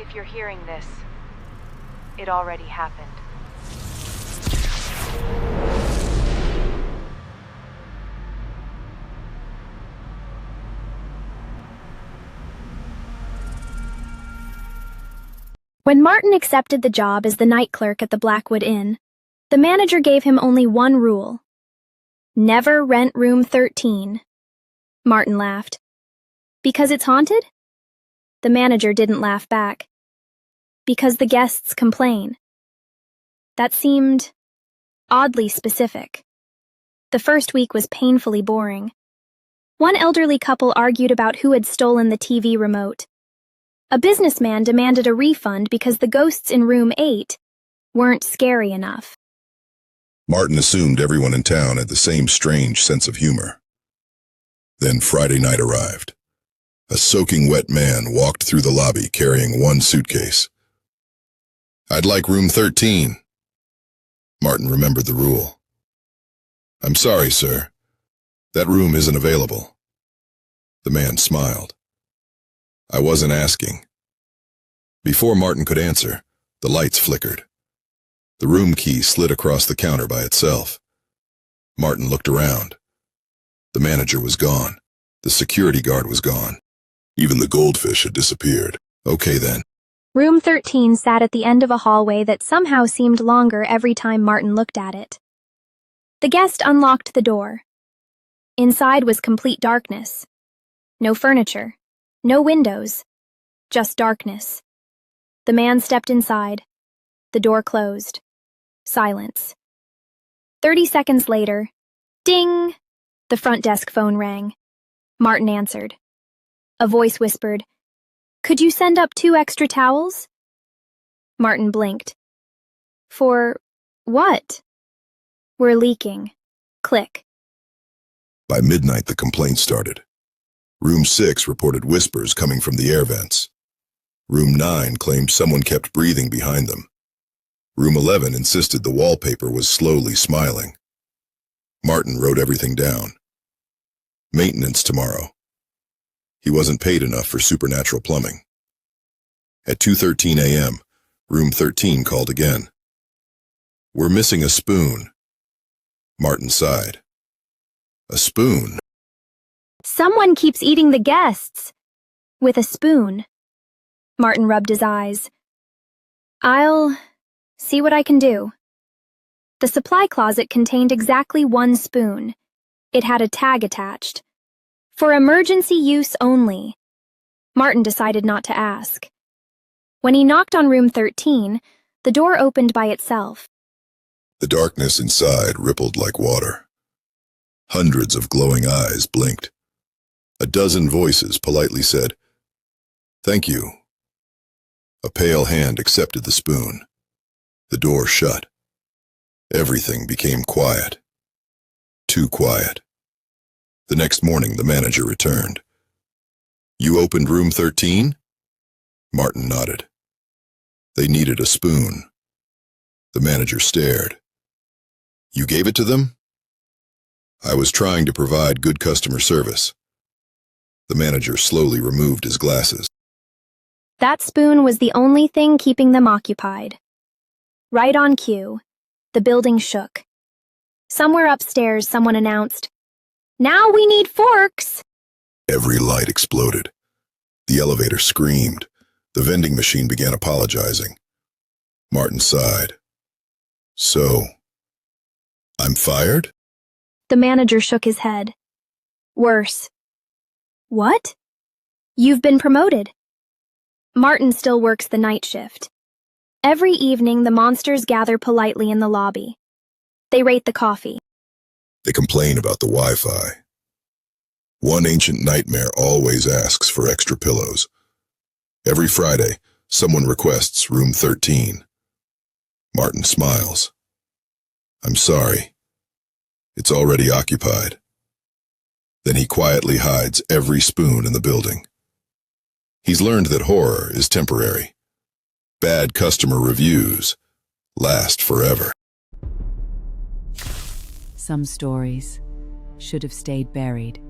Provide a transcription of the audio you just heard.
If you're hearing this, it already happened. When Martin accepted the job as the night clerk at the Blackwood Inn, the manager gave him only one rule. Never rent room 13. Martin laughed. Because it's haunted? The manager didn't laugh back. Because the guests complain. That seemed oddly specific. The first week was painfully boring. One elderly couple argued about who had stolen the TV remote. A businessman demanded a refund because the ghosts in room 8 weren't scary enough. Martin assumed everyone in town had the same strange sense of humor. Then Friday night arrived. A soaking wet man walked through the lobby carrying one suitcase. "I'd like room 13. Martin remembered the rule. "I'm sorry, sir. That room isn't available." The man smiled. "I wasn't asking." Before Martin could answer, the lights flickered. The room key slid across the counter by itself. Martin looked around. The manager was gone. The security guard was gone. Even the goldfish had disappeared. Okay then. Room 13 sat at the end of a hallway that somehow seemed longer every time Martin looked at it. The guest unlocked the door. Inside was complete darkness. No furniture. No windows. Just darkness. The man stepped inside. The door closed. Silence. 30 seconds later, ding! The front desk phone rang. Martin answered. A voice whispered, "Could you send up 2 extra towels?" Martin blinked. "For what?" "We're leaking." Click. By midnight, the complaint started. Room 6 reported whispers coming from the air vents. Room 9 claimed someone kept breathing behind them. Room 11 insisted the wallpaper was slowly smiling. Martin wrote everything down. Maintenance tomorrow. He wasn't paid enough for supernatural plumbing. At 2:13 a.m., room 13 called again. "We're missing a spoon." Martin sighed. "A spoon?" Someone keeps eating the guests. With a spoon. Martin rubbed his eyes. "I'll see what I can do." The supply closet contained exactly 1 spoon. It had a tag attached. For emergency use only. Martin decided not to ask. When he knocked on room 13, the door opened by itself. The darkness inside rippled like water. Hundreds of glowing eyes blinked. A dozen voices politely said, "Thank you." A pale hand accepted the spoon. The door shut. Everything became quiet. Too quiet. The next morning, the manager returned. "You opened room 13? Martin nodded. They needed a spoon. The manager stared. "You gave it to them?" "I was trying to provide good customer service." The manager slowly removed his glasses. That spoon was the only thing keeping them occupied. Right on cue, the building shook. Somewhere upstairs, someone announced, "Now we need forks!" Every light exploded. The elevator screamed. The vending machine began apologizing. Martin sighed. "So, I'm fired?" The manager shook his head. "Worse." "What?" "You've been promoted." Martin still works the night shift. Every evening, the monsters gather politely in the lobby. They rate the coffee. They complain about the Wi-Fi. One ancient nightmare always asks for extra pillows. Every Friday, someone requests room 13. Martin smiles. "I'm sorry. It's already occupied." Then he quietly hides every spoon in the building. He's learned that horror is temporary. Bad customer reviews last forever. Some stories should have stayed buried.